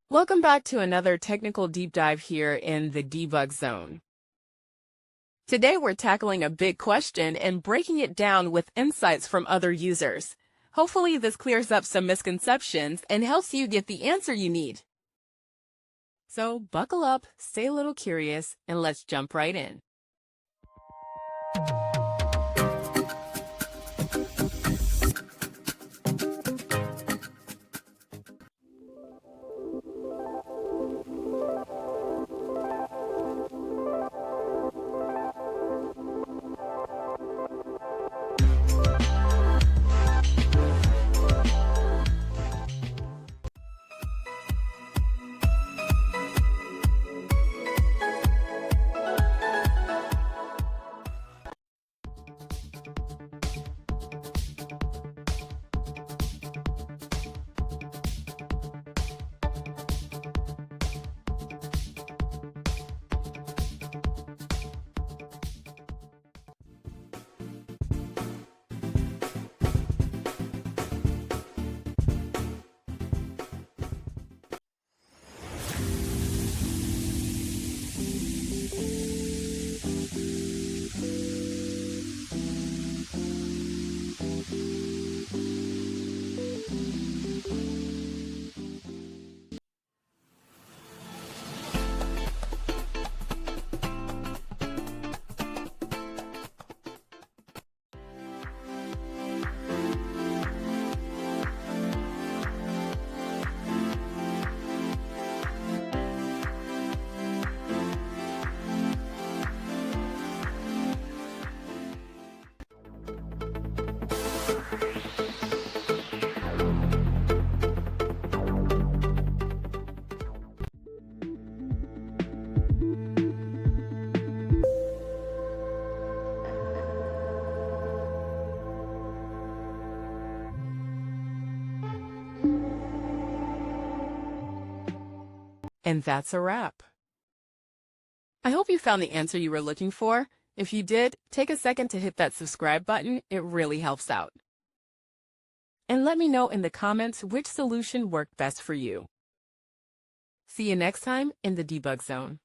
Welcome back to another technical deep dive here in the debug zone. Today we're tackling a big question and breaking it down with insights from other users. Hopefully this clears up some misconceptions and helps you get the answer you need. So buckle up, stay a little curious, and let's jump right in. And that's a wrap. I hope you found the answer you were looking for. If you did, take a second to hit that subscribe button. It really helps out. And let me know in the comments which solution worked best for you. See you next time in the debug zone.